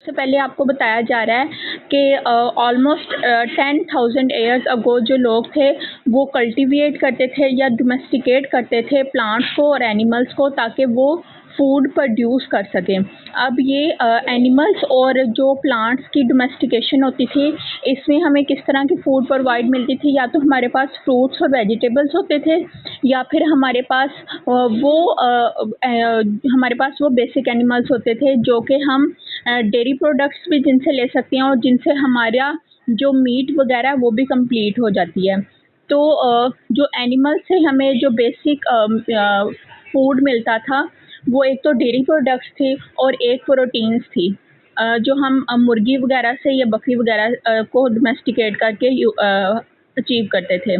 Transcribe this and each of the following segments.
सबसे पहले आपको बताया जा रहा है कि ऑलमोस्ट 10,000 ईयर्स अगो जो लोग थे वो कल्टीवेट करते थे या डोमेस्टिकेट करते थे प्लांट्स को और एनिमल्स को ताकि वो फूड प्रोड्यूस कर सकें। अब ये एनिमल्स और जो प्लांट्स की डोमेस्टिकेशन होती थी इसमें हमें किस तरह की फूड प्रोवाइड मिलती थी, या तो हमारे पास फ्रूट्स और वेजिटेबल्स होते थे या फिर हमारे पास हमारे पास वो बेसिक एनिमल्स होते थे जो कि हम डेयरी प्रोडक्ट्स भी जिनसे ले सकते हैं और जिनसे हमारा जो मीट वगैरह वो भी कंप्लीट हो जाती है। तो जो एनिमल से हमें जो बेसिक फूड मिलता था वो एक तो डेयरी प्रोडक्ट्स थे और एक प्रोटीन्स थी, जो हम मुर्गी वगैरह से या बकरी वगैरह को डोमेस्टिकेट करके अचीव करते थे।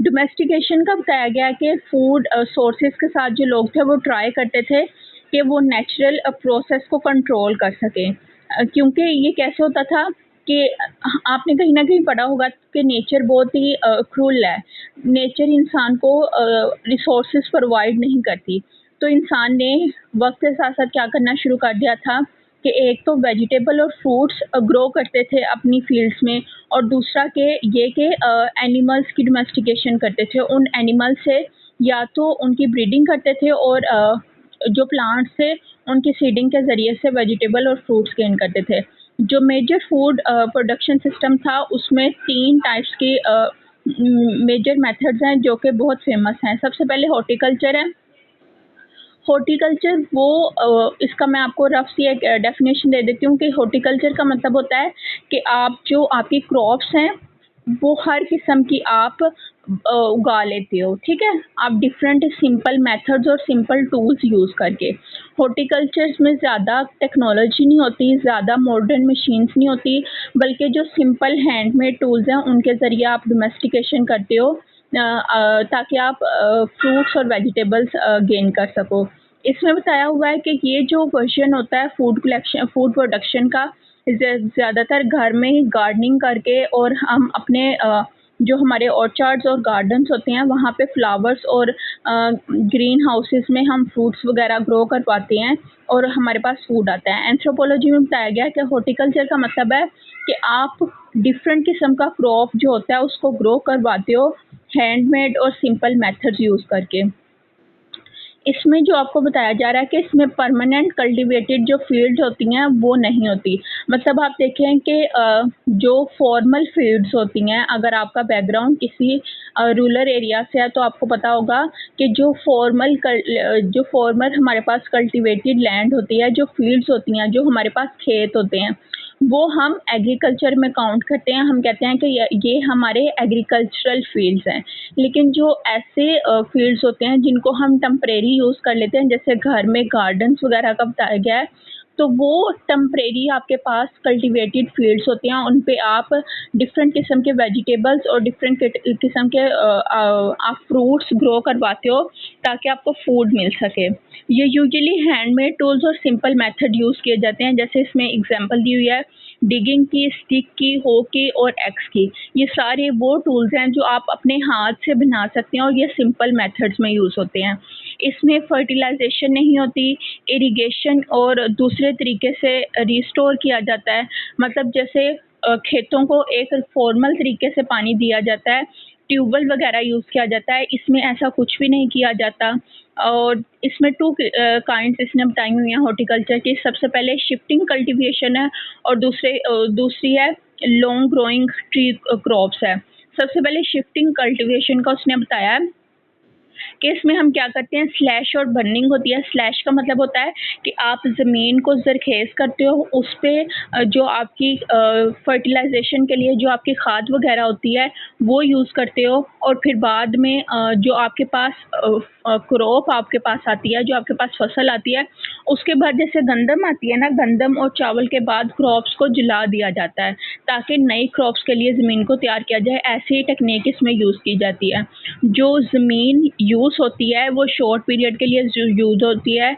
डोमेस्टिकेशन का बताया गया कि फूड सोर्सेज के साथ जो लोग थे वो ट्राई करते थे कि वो नेचुरल प्रोसेस को कंट्रोल कर सकें, क्योंकि ये कैसे होता था कि आपने कहीं ना कहीं पढ़ा होगा कि नेचर बहुत ही क्रूल है। नेचर इंसान को रिसोर्सेज प्रोवाइड नहीं करती, तो इंसान ने वक्त के साथ साथ क्या करना शुरू कर दिया था कि एक तो वेजिटेबल और फ्रूट्स ग्रो करते थे अपनी फील्ड्स में, और दूसरा के ये कि एनिमल्स की डोमेस्टिकेशन करते थे। उन एनिमल से या तो उनकी ब्रीडिंग करते थे और जो प्लांट्स थे उनकी सीडिंग के ज़रिए से वेजिटेबल और फ्रूट्स गेन करते थे। जो मेजर फूड प्रोडक्शन सिस्टम था उसमें 3 टाइप्स की मेजर मेथड्स हैं जो कि बहुत फेमस हैं। सबसे पहले हॉर्टिकल्चर है। हॉर्टिकल्चर वो इसका मैं आपको रफ सी एक डेफिनेशन दे देती हूँ कि हॉर्टिकल्चर का मतलब होता है कि आप जो आपकी क्रॉप्स हैं वो हर किस्म की आप उगा लेते हो, ठीक है, आप डिफरेंट सिंपल मेथड्स और सिंपल टूल्स यूज़ करके। हॉर्टिकल्चर में ज़्यादा टेक्नोलॉजी नहीं होती, ज़्यादा मॉडर्न मशीन्स नहीं होती, बल्कि जो सिंपल हैंडमेड टूल्स हैं उनके ज़रिए आप डोमेस्टिकेशन करते हो ताकि आप फ्रूट्स और वेजिटेबल्स गेन कर सको। इसमें बताया हुआ है कि ये जो वर्जन होता है फूड प्रोडक्शन का, ज़्यादातर घर में ही गार्डनिंग करके और हम अपने जो हमारे ऑर्चार्ड्स और गार्डन्स होते हैं वहाँ पे फ्लावर्स और ग्रीन हाउसेस में हम फ्रूट्स वगैरह ग्रो करवाते हैं और हमारे पास फूड आता है। एंथ्रोपोलॉजी में बताया गया है कि हॉर्टिकल्चर का मतलब है कि आप डिफरेंट किस्म का क्रॉप जो होता है उसको ग्रो करवाते हो हैंडमेड और सिंपल मेथड्स यूज़ करके। इसमें जो आपको बताया जा रहा है कि इसमें परमानेंट कल्टीवेटेड जो फील्ड्स होती हैं वो नहीं होती। मतलब आप देखें कि जो फॉर्मल फील्ड्स होती हैं, अगर आपका बैकग्राउंड किसी रूरल एरिया से है तो आपको पता होगा कि जो फॉर्मल हमारे पास कल्टीवेटेड लैंड होती है, जो फील्ड्स होती हैं, जो हमारे पास खेत होते हैं, वो हम एग्रीकल्चर में काउंट करते हैं। हम कहते हैं कि ये हमारे एग्रीकल्चरल फील्ड्स हैं। लेकिन जो ऐसे फील्ड्स होते हैं जिनको हम टेम्परेरी यूज़ कर लेते हैं, जैसे घर में गार्डन्स वगैरह का बताया गया है, तो वो टेम्परेरी आपके पास कल्टीवेटेड फील्ड्स होते हैं। उन पे आप डिफरेंट किस्म के वेजिटेबल्स और डिफरेंट किस्म के आप फ्रूट्स ग्रो करवाते हो ताकि आपको फूड मिल सके। ये यूजुअली हैंडमेड टूल्स और सिंपल मेथड यूज़ किए जाते हैं, जैसे इसमें एग्जांपल दी हुई है डिगिंग की, स्टिक की, हो की और एक्स की। ये सारे वो टूल्स हैं जो आप अपने हाथ से बना सकते हैं और ये सिंपल मेथड्स में यूज़ होते हैं। इसमें फर्टिलाइजेशन नहीं होती, इरिगेशन और दूसरे तरीके से रिस्टोर किया जाता है। मतलब जैसे खेतों को एक फॉर्मल तरीके से पानी दिया जाता है, ट्यूबवेल वगैरह यूज़ किया जाता है, इसमें ऐसा कुछ भी नहीं किया जाता। और इसमें 2 काइंड्स इसने बताई हुई हैं हॉर्टिकल्चर की। सबसे पहले शिफ्टिंग कल्टीवेशन है और दूसरी है लॉन्ग ग्रोइंग ट्री क्रॉप्स है। सबसे पहले शिफ्टिंग कल्टीवेशन का उसने बताया है कि इसमें हम क्या करते हैं, स्लैश और बर्निंग होती है। स्लैश का मतलब होता है कि आप ज़मीन को ज़रखेज़ करते हो, उस पे जो आपकी फर्टिलाइजेशन के लिए जो आपकी खाद वगैरह होती है वो यूज़ करते हो, और फिर बाद में जो आपके पास क्रॉप आपके पास आती है, जो आपके पास फसल आती है, उसके बाद जैसे गंदम आती है ना, गंदम और चावल के बाद क्रॉप्स को जला दिया जाता है ताकि नई क्रॉप्स के लिए ज़मीन को तैयार किया जाए। ऐसी ही टेक्निक इसमें यूज़ की जाती है। जो ज़मीन यूज़ होती है वो शॉर्ट पीरियड के लिए यूज़ होती है,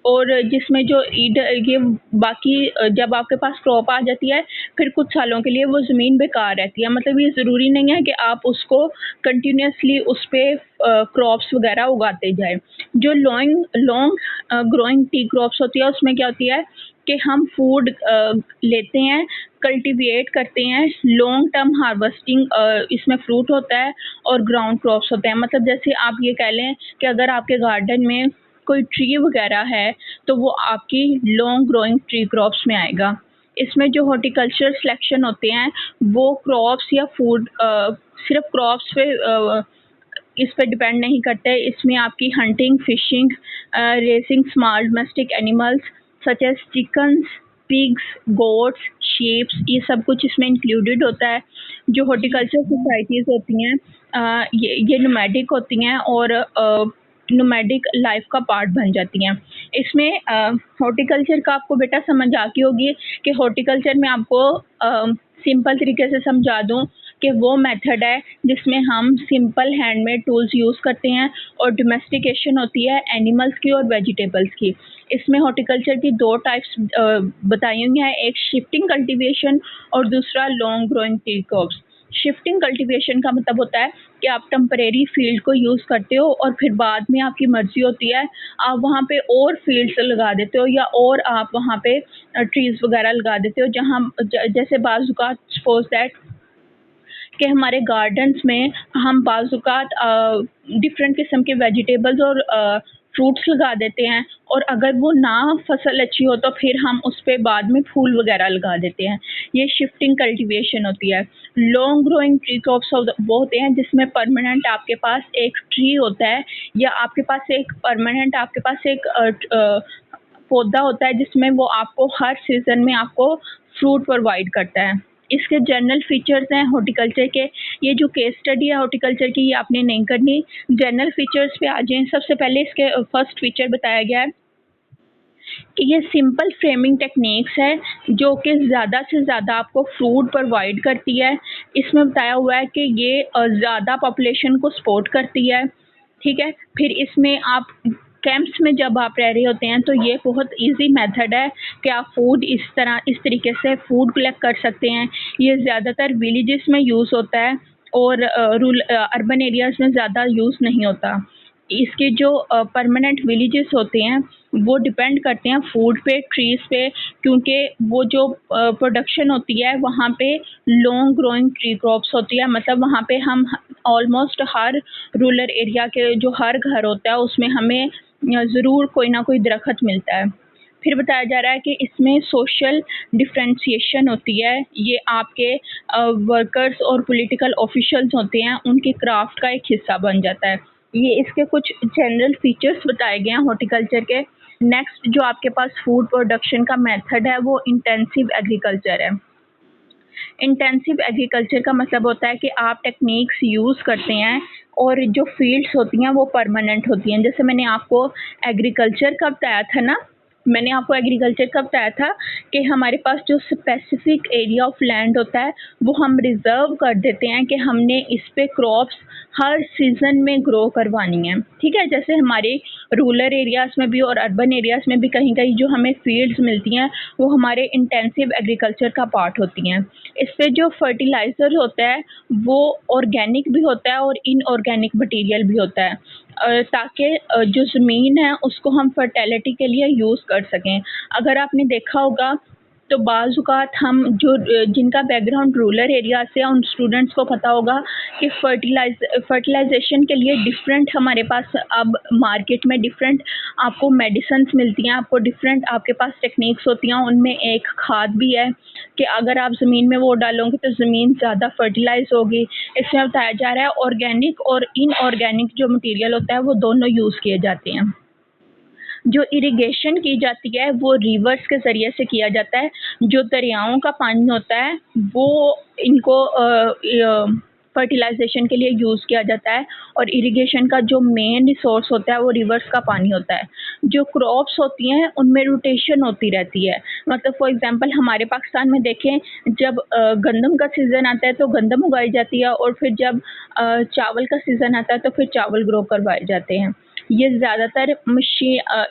और जिसमें जो ये बाकी जब आपके पास क्रॉप आ जाती है फिर कुछ सालों के लिए वो ज़मीन बेकार रहती है। मतलब ये ज़रूरी नहीं है कि आप उसको कंटिन्यूसली उस पर क्रॉप्स वगैरह उगाते जाएं। जो लॉन्ग ग्रोइंग टी क्रॉप्स होती है उसमें क्या होती है कि हम फूड लेते हैं, कल्टीवेट करते हैं, लॉन्ग टर्म हार्वेस्टिंग इसमें फ्रूट होता है और ग्राउंड क्रॉप्स होते हैं। मतलब जैसे आप ये कह लें कि अगर आपके गार्डन में कोई ट्री वगैरह है, तो वो आपकी लॉन्ग ग्रोइंग ट्री क्रॉप्स में आएगा। इसमें जो हॉर्टिकल्चर सिलेक्शन होते हैं, वो क्रॉप्स या फूड सिर्फ़ क्रॉप्स पे इस पे डिपेंड नहीं करते। इसमें आपकी hunting, fishing, racing small domestic animals such as chickens, pigs, goats, sheeps, ये सब कुछ इसमें इंक्लूडेड होता है। जो हॉर्टिकल्चर सोसाइटीज़ होती हैं ये नोमैडिक होती हैं और नोमैडिक लाइफ़ का पार्ट बन जाती हैं। इसमें हॉर्टिकल्चर का आपको बेटा समझ आ गई होगी कि हॉर्टिकल्चर में आपको सिंपल तरीके से समझा दूँ कि वो मेथड है जिसमें हम सिंपल हैंडमेड टूल्स यूज़ करते हैं और डोमेस्टिकेशन होती है एनिमल्स की और वेजिटेबल्स की। इसमें हॉर्टिकल्चर की 2 टाइप्स बताई हुई हैं, एक शिफ्टिंग कल्टीवेशन और दूसरा long growing tree crops. Shifting cultivation का मतलब होता है कि आप टेम्परेरी फील्ड को यूज़ करते हो और फिर बाद में आपकी मर्ज़ी होती है, आप वहाँ पे और फील्ड्स लगा देते हो या और आप वहाँ पे ट्रीज़ वगैरह लगा देते हो जहाँ जैसे बाज़-औक़ात सपोज़ दैट कि हमारे गार्डन्स में हम बाज़-औक़ात डिफ़रेंट किस्म के वेजिटेबल्स और फ्रूट्स लगा देते हैं और अगर वो ना फसल अच्छी हो तो फिर हम उस पे बाद में फूल वगैरह लगा देते हैं। ये शिफ्टिंग कल्टीवेशन होती है। लॉन्ग ग्रोइंग ट्री क्रॉप्स वो होते हैं जिसमें परमानेंट आपके पास एक ट्री होता है या आपके पास एक परमानेंट आपके पास एक पौधा होता है जिसमें वो आपको हर सीज़न में आपको फ्रूट प्रोवाइड करता है। इसके जनरल फीचर्स हैं हॉर्टिकल्चर के, ये जो केस स्टडी है हॉर्टिकल्चर की ये आपने नहीं करनी, जनरल फीचर्स पे आ जाएँ। सबसे पहले इसके फर्स्ट फीचर बताया गया है कि ये सिंपल फ्रेमिंग टेक्निक्स है जो कि ज़्यादा से ज़्यादा आपको फ्रूट प्रोवाइड करती है। इसमें बताया हुआ है कि ये ज़्यादा पॉपुलेशन को सपोर्ट करती है, ठीक है? फिर इसमें आप कैंप्स में जब आप रह रहे होते हैं तो ये बहुत ईज़ी मेथड है कि आप फूड इस तरीके से फूड कलेक्ट कर सकते हैं। ये ज़्यादातर विलेजेस में यूज़ होता है और अर्बन एरियाज़ में ज़्यादा यूज़ नहीं होता। इसके जो परमानेंट विलेजेस होते हैं वो डिपेंड करते हैं फूड पे, ट्रीज़ पे, क्योंकि वो जो प्रोडक्शन होती है वहाँ पे लॉन्ग ग्रोइंग ट्री क्रॉप्स होती है। मतलब वहाँ पे हम ऑलमोस्ट हर रूरल एरिया के जो हर घर होता है उसमें हमें ज़रूर कोई ना कोई दरख़्त मिलता है। फिर बताया जा रहा है कि इसमें सोशल डिफरेंशिएशन होती है, ये आपके वर्कर्स और पॉलिटिकल ऑफिशियल्स होते हैं उनके क्राफ्ट का एक हिस्सा बन जाता है। ये इसके कुछ जनरल फीचर्स बताए गए हैं हॉर्टिकल्चर के। नेक्स्ट जो आपके पास फूड प्रोडक्शन का मेथड है वो इंटेंसिव एग्रीकल्चर है। इंटेंसिव एग्रीकल्चर का मतलब होता है कि आप टेक्निक्स यूज़ करते हैं और जो फील्ड्स होती हैं वो परमानेंट होती हैं। जैसे मैंने आपको एग्रीकल्चर का बताया था ना, मैंने आपको एग्रीकल्चर का बताया था कि हमारे पास जो स्पेसिफिक एरिया ऑफ लैंड होता है वो हम रिज़र्व कर देते हैं कि हमने इस पे क्रॉप्स हर सीज़न में ग्रो करवानी है, ठीक है? जैसे हमारे रूरल एरियाज़ में भी और अर्बन एरियाज़ में भी कहीं-कहीं जो हमें फील्ड्स मिलती हैं वो हमारे इंटेंसिव एग्रीकल्चर का पार्ट होती हैं। इससे जो फर्टिलाइज़र होता है वो ऑर्गेनिक भी होता है और इनऑर्गेनिक मटीरियल भी होता है ताकि जो ज़मीन है उसको हम फर्टिलिटी के लिए यूज़ कर सकें। अगर आपने देखा होगा तो बाज़-औक़ात हम जो जिनका बैकग्राउंड रूरल एरिया से है उन स्टूडेंट्स को पता होगा कि फर्टिलाइज़ेशन के लिए डिफरेंट हमारे पास अब मार्केट में डिफरेंट आपको मेडिसिन्स मिलती हैं, आपको डिफरेंट आपके पास टेक्निक्स होती हैं, उनमें एक खाद भी है कि अगर आप ज़मीन में वो डालोगे तो ज़मीन ज़्यादा फर्टिलाइज़ होगी। इसमें बताया जा रहा है ऑर्गेनिक और इनऑर्गेनिक जो मटीरियल होता है वो दोनों यूज़ किए जाते हैं। जो इरिगेशन की जाती है वो रिवर्स के ज़रिए से किया जाता है। जो दरियाओं का पानी होता है वो इनको फर्टिलाइज़ेशन के लिए यूज़ किया जाता है और इरिगेशन का जो मेन रिसोर्स होता है वो रिवर्स का पानी होता है। जो क्रॉप्स होती हैं उनमें रोटेशन होती रहती है। मतलब फॉर एग्ज़ाम्पल हमारे पाकिस्तान में देखें जब गंदम का सीज़न आता है तो गंदम उगाई जाती है और फिर जब चावल का सीज़न आता है तो फिर चावल ग्रो करवाए जाते हैं। ये ज़्यादातर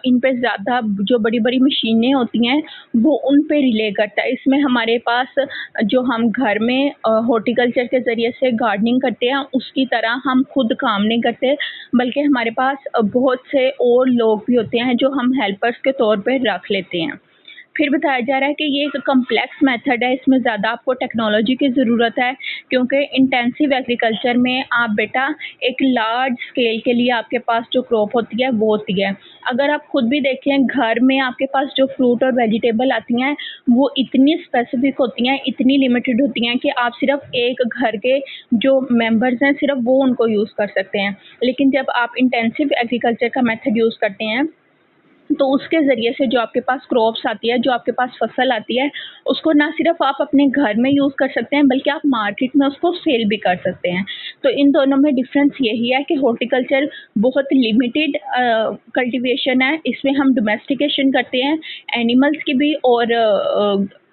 इन पे ज़्यादा जो बड़ी-बड़ी मशीनें होती हैं वो उन पे रिले करता है। इसमें हमारे पास जो हम घर में हॉर्टिकल्चर के ज़रिए से गार्डनिंग करते हैं उसकी तरह हम खुद काम नहीं करते, बल्कि हमारे पास बहुत से और लोग भी होते हैं जो हम हेल्पर्स के तौर पे रख लेते हैं। फिर बताया जा रहा है कि ये एक कम्प्लेक्स मेथड है, इसमें ज़्यादा आपको टेक्नोलॉजी की ज़रूरत है, क्योंकि इंटेंसिव एग्रीकल्चर में आप बेटा एक लार्ज स्केल के लिए आपके पास जो क्रॉप होती है वो होती है। अगर आप खुद भी देखें घर में आपके पास जो फ्रूट और वेजिटेबल आती हैं वो इतनी स्पेसिफिक होती हैं, इतनी लिमिटेड होती हैं कि आप सिर्फ एक घर के जो मेंबर्स हैं सिर्फ वो उनको यूज़ कर सकते हैं। लेकिन जब आप इंटेंसिव एग्रीकल्चर का मेथड यूज़ करते हैं तो उसके ज़रिए से जो आपके पास क्रॉप्स आती है, जो आपके पास फसल आती है, उसको ना सिर्फ़ आप अपने घर में यूज़ कर सकते हैं, बल्कि आप मार्केट में उसको सेल भी कर सकते हैं। तो इन दोनों में डिफ़रेंस यही है कि हॉर्टिकल्चर बहुत लिमिटेड कल्टीवेशन है, इसमें हम डोमेस्टिकेशन करते हैं, एनिमल्स की भी और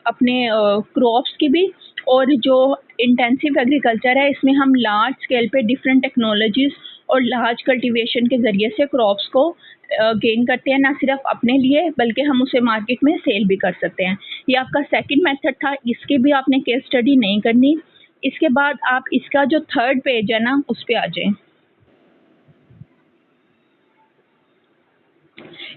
अपने क्रॉप्स की भी। और जो इंटेंसिव एग्रीकल्चर है, इसमें हम लार्ज स्केल पे डिफरेंट टेक्नोलॉजीज़ और लार्ज कल्टीवेशन के ज़रिए से क्रॉप्स को गेन करते हैं, ना सिर्फ अपने लिए बल्कि हम उसे मार्केट में सेल भी कर सकते हैं। ये आपका सेकंड मेथड था, इसकी भी आपने केस स्टडी नहीं करनी। इसके बाद आप इसका जो थर्ड पेज है ना उस पे आ जाएँ।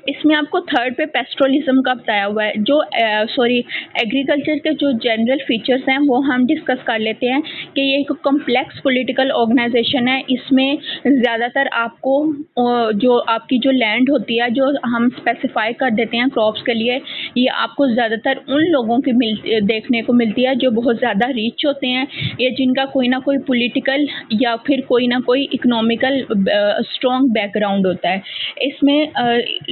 इसमें आपको थर्ड पे पेस्टोरलिज्म का बताया हुआ है। जो एग्रीकल्चर के जो जनरल फीचर्स हैं वो हम डिस्कस कर लेते हैं कि ये एक कॉम्प्लेक्स पॉलिटिकल ऑर्गेनाइजेशन है। इसमें ज़्यादातर आपको जो आपकी जो लैंड होती है जो हम स्पेसिफाई कर देते हैं क्रॉप्स के लिए, ये आपको ज़्यादातर उन लोगों की देखने को मिलती है जो बहुत ज़्यादा रिच होते हैं या जिनका कोई ना कोई पॉलिटिकल या फिर कोई ना कोई इकोनॉमिकल स्ट्रॉन्ग बैकग्राउंड होता है। इसमें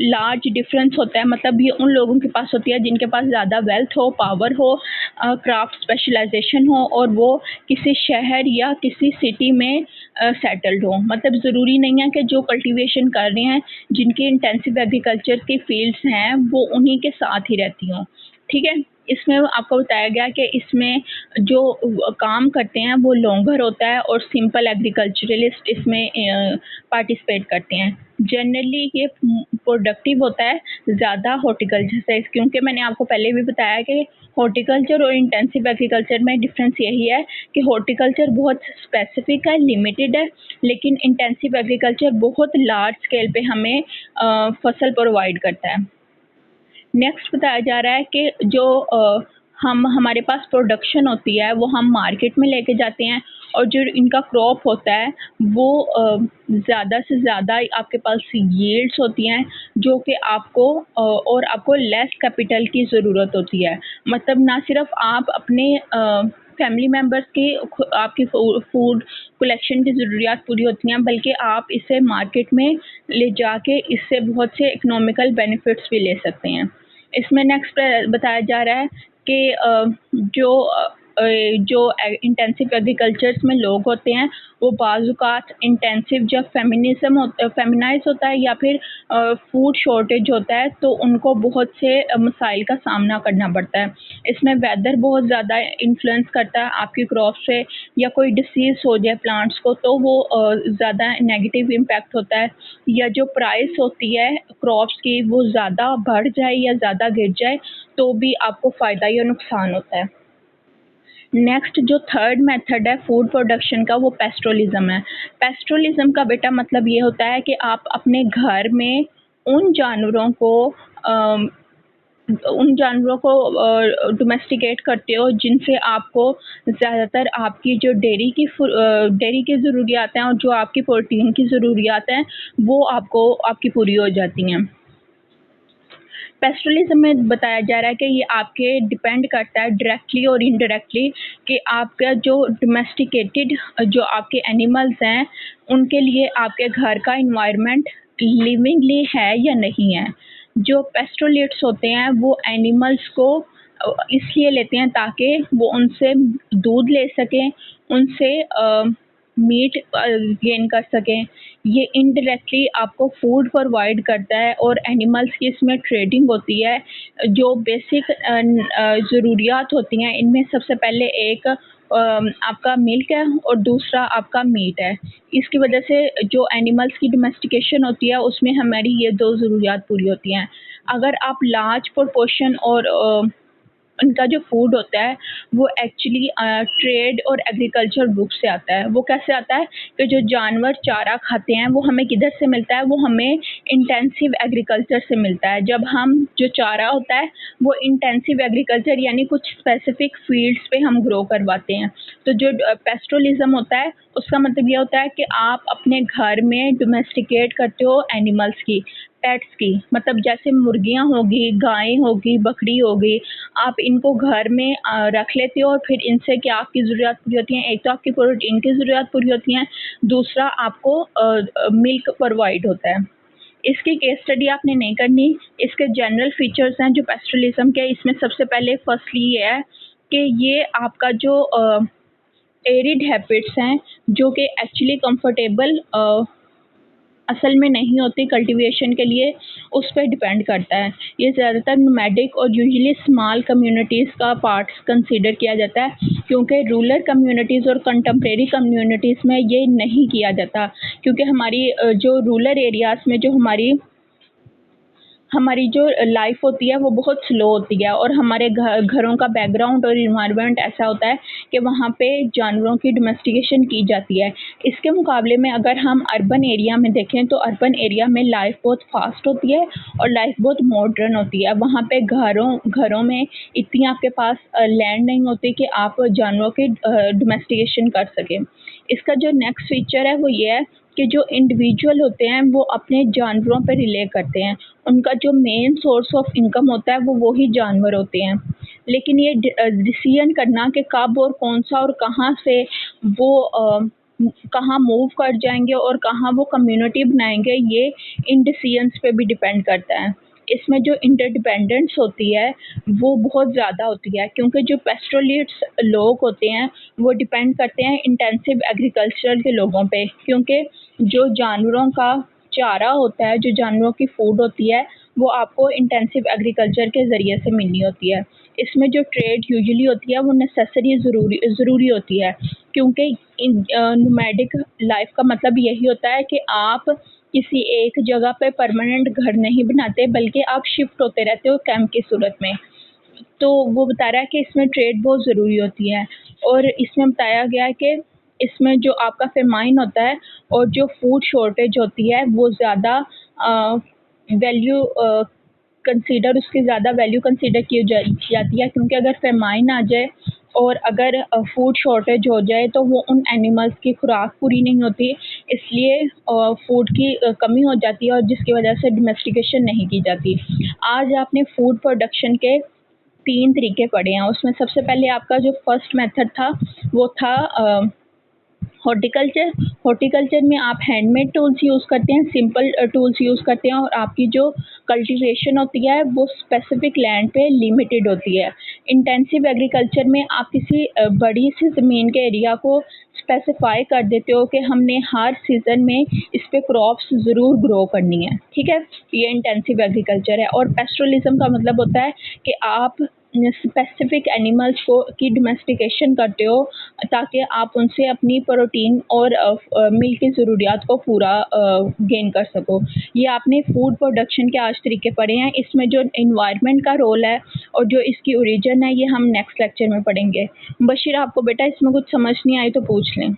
लार्ज डिफरेंस होता है, मतलब ये उन लोगों के पास होती है जिनके पास ज़्यादा वेल्थ हो, पावर हो, क्राफ्ट स्पेशलाइजेशन हो और वो किसी शहर या किसी सिटी में सेटल्ड हो। मतलब ज़रूरी नहीं है कि जो कल्टीवेशन कर रहे हैं, जिनकी इंटेंसिव एग्रीकल्चर की फील्ड्स हैं, वो उन्हीं के साथ ही रहती हों। ठीक है? इसमें आपको बताया गया कि इसमें जो काम करते हैं वो लॉन्गर होता है और सिंपल एग्रीकल्चरलिस्ट इसमें पार्टिसिपेट करते हैं। जनरली ये प्रोडक्टिव होता है ज़्यादा हॉर्टिकल्चर से, क्योंकि मैंने आपको पहले भी बताया कि हॉर्टिकल्चर और इंटेंसिव एग्रीकल्चर में डिफरेंस यही है कि हॉर्टिकल्चर बहुत स्पेसिफिक है, लिमिटेड है, लेकिन इंटेंसिव एग्रीकल्चर बहुत लार्ज स्केल पे हमें फसल प्रोवाइड करता है। नेक्स्ट बताया जा रहा है कि जो हम हमारे पास प्रोडक्शन होती है वो हम मार्केट में लेके जाते हैं और जो इनका क्रॉप होता है वो ज़्यादा से ज़्यादा आपके पास यील्ड्स होती हैं जो कि आपको और आपको लेस कैपिटल की ज़रूरत होती है। मतलब ना सिर्फ आप अपने फैमिली मेंबर्स की आपकी फूड कलेक्शन की ज़रूरियात पूरी होती हैं, बल्कि आप इसे मार्केट में ले जाके इससे बहुत से इकोनॉमिकल बेनिफिट्स भी ले सकते हैं। इसमें नेक्स्ट बताया जा रहा है कि जो इंटेंसिव एग्रीकल्चर्स में लोग होते हैं वो बाज़-औक़ात इंटेंसिव जब फेमिनाइज़ होता है या फिर फूड शॉर्टेज होता है तो उनको बहुत से मसाइल का सामना करना पड़ता है। इसमें वेदर बहुत ज़्यादा इन्फ्लुएंस करता है आपकी क्रॉप्स पे, या कोई डिसीज़ हो जाए प्लांट्स को तो वो ज़्यादा नेगेटिव इम्पैक्ट होता है, या जो प्राइस होती है क्रॉप्स की वो ज़्यादा बढ़ जाए या ज़्यादा गिर जाए तो भी आपको फ़ायदा या नुकसान होता है। नेक्स्ट जो थर्ड मेथड है फूड प्रोडक्शन का वो पेस्टोरलिज्म है। पेस्टोरलिज्म का बेटा मतलब ये होता है कि आप अपने घर में उन जानवरों को डोमेस्टिकेट करते हो जिनसे आपको ज़्यादातर आपकी जो डेयरी की ज़रूरियात हैं और जो आपकी प्रोटीन की ज़रूरियात हैं वो आपकी पूरी हो जाती हैं। पेस्टोरलिज्म में बताया जा रहा है कि ये आपके डिपेंड करता है डायरेक्टली और इनडायरेक्टली कि आपका जो डोमेस्टिकेटेड जो आपके एनिमल्स हैं उनके लिए आपके घर का एनवायरनमेंट लिविंगली है या नहीं है। जो पेस्टोलेट्स होते हैं वो एनिमल्स को इसलिए लेते हैं ताकि वो उनसे दूध ले सकें, उनसे मीट गेन कर सकें। ये इनडायरेक्टली आपको फूड प्रोवाइड करता है और एनिमल्स की इसमें ट्रेडिंग होती है। जो बेसिक ज़रूरियात होती हैं इनमें सबसे पहले एक आपका मिल्क है और दूसरा आपका मीट है। इसकी वजह से जो एनिमल्स की डोमेस्टिकेशन होती है उसमें हमारी ये 2 ज़रूरियात पूरी होती हैं। अगर आप लार्ज प्रोपोर्शन और उनका जो फूड होता है वो एक्चुअली ट्रेड और एग्रीकल्चर ग्रुप से आता है। वो कैसे आता है कि जो जानवर चारा खाते हैं वो हमें किधर से मिलता है, वो हमें इंटेंसिव एग्रीकल्चर से मिलता है। जब हम जो चारा होता है वो इंटेंसिव एग्रीकल्चर यानी कुछ स्पेसिफिक फील्ड्स पे हम ग्रो करवाते हैं। तो जो पेस्टोलिज्म होता है उसका मतलब ये होता है कि आप अपने घर में डोमेस्टिकेट करते हो एनिमल्स की, पेट्स की, मतलब जैसे मुर्गियाँ होगी, गायें होगी, बकरी होगी, आप इनको घर में रख लेते हो और फिर इनसे क्या आपकी ज़रूरत पूरी होती है, एक तो आपकी प्रोटीन की ज़रूरत पूरी होती है, दूसरा आपको मिल्क प्रोवाइड होता है। इसकी केस स्टडी आपने नहीं करनी, इसके जनरल फीचर्स हैं जो पेस्टोलिज्म के। इसमें सबसे पहले फर्स्टली ये है कि ये आपका जो एरिड हैबिट्स हैं जो कि एक्चुअली कंफर्टेबल असल में नहीं होती कल्टीवेशन के लिए, उस पे डिपेंड करता है। ये ज़्यादातर नोमैडिक और यूजुअली स्मॉल कम्युनिटीज़ का पार्ट्स कंसीडर किया जाता है, क्योंकि रूरल कम्युनिटीज़ और कंटेम्परेरी कम्युनिटीज़ में ये नहीं किया जाता, क्योंकि हमारी जो रूरल एरियाज़ में जो हमारी जो लाइफ होती है वो बहुत स्लो होती है और हमारे घरों का बैकग्राउंड और इन्वायरमेंट ऐसा होता है कि वहाँ पे जानवरों की डोमेस्टिकेशन की जाती है। इसके मुकाबले में अगर हम अर्बन एरिया में देखें तो अर्बन एरिया में लाइफ बहुत फास्ट होती है और लाइफ बहुत मॉडर्न होती है। वहाँ पे घरों घरों में इतनी आपके पास लैंड नहीं होती कि आप जानवरों की डोमेस्टिकेशन कर सकें। इसका जो नेक्स्ट फीचर है वो ये है कि जो इंडिविजुअल होते हैं वो अपने जानवरों पर रिले करते हैं। उनका जो मेन सोर्स ऑफ इनकम होता है वो वही जानवर होते हैं। लेकिन ये डिसीजन करना कि कब और कौन-सा और कहाँ से वो कहाँ मूव कर जाएँगे और कहाँ वो कम्युनिटी बनाएँगे, ये इन डिसीजंस पे भी डिपेंड करता है। इसमें जो इंटरडिपेंडेंस होती है वो बहुत ज़्यादा होती है, क्योंकि जो पेस्टोलिट्स लोग होते हैं वो डिपेंड करते हैं इंटेंसिव एग्रीकल्चर के लोगों पे, क्योंकि जो जानवरों का चारा होता है, जो जानवरों की फूड होती है, वो आपको इंटेंसिव एग्रीकल्चर के ज़रिए से मिलनी होती है। इसमें जो ट्रेड यूजुअली होती है वो नेसेसरी ज़रूरी होती है, क्योंकि नोमैडिक लाइफ का मतलब यही होता है कि आप किसी एक जगह पे परमानेंट घर नहीं बनाते, बल्कि आप शिफ्ट होते रहते हो कैंप की सूरत में। तो वो बता रहा है कि इसमें ट्रेड बहुत ज़रूरी होती है और इसमें बताया गया है कि इसमें जो आपका फेमाइन होता है और जो फूड शॉर्टेज होती है वो ज़्यादा वैल्यू कंसीडर उसकी ज़्यादा वैल्यू कंसीडर की जाती है, क्योंकि अगर फेमाइन आ जाए और अगर फूड शॉर्टेज हो जाए तो वो उन एनिमल्स की खुराक पूरी नहीं होती, इसलिए फूड की कमी हो जाती है और जिसकी वजह से डोमेस्टिकेशन नहीं की जाती। आज आपने फूड प्रोडक्शन के 3 तरीके पढ़े हैं, उसमें सबसे पहले आपका जो फर्स्ट मेथड था वो था हॉर्टिकल्चर। हॉर्टिकल्चर में आप हैंडमेड टूल्स यूज़ करते हैं, सिंपल टूल्स यूज़ करते हैं और आपकी जो कल्टीवेशन होती है वो स्पेसिफिक लैंड पे लिमिटेड होती है। इंटेंसिव एग्रीकल्चर में आप किसी बड़ी सी ज़मीन के एरिया को स्पेसिफाई कर देते हो कि हमने हर सीज़न में इस पे क्रॉप्स ज़रूर ग्रो करनी है, ठीक है? ये इंटेंसिव एग्रीकल्चर है। और पेस्टोरलिज्म का मतलब होता है कि आप स्पेसिफिक एनिमल्स को की डोमेस्टिकेशन करते हो ताकि आप उनसे अपनी प्रोटीन और मिल्क की ज़रूरियात को पूरा गेन कर सको। ये आपने फूड प्रोडक्शन के आज तरीके पढ़े हैं। इसमें जो एनवायरनमेंट का रोल है और जो इसकी ओरिजिन है ये हम नेक्स्ट लेक्चर में पढ़ेंगे। बशीर, आपको बेटा इसमें कुछ समझ नहीं आई तो पूछ लें।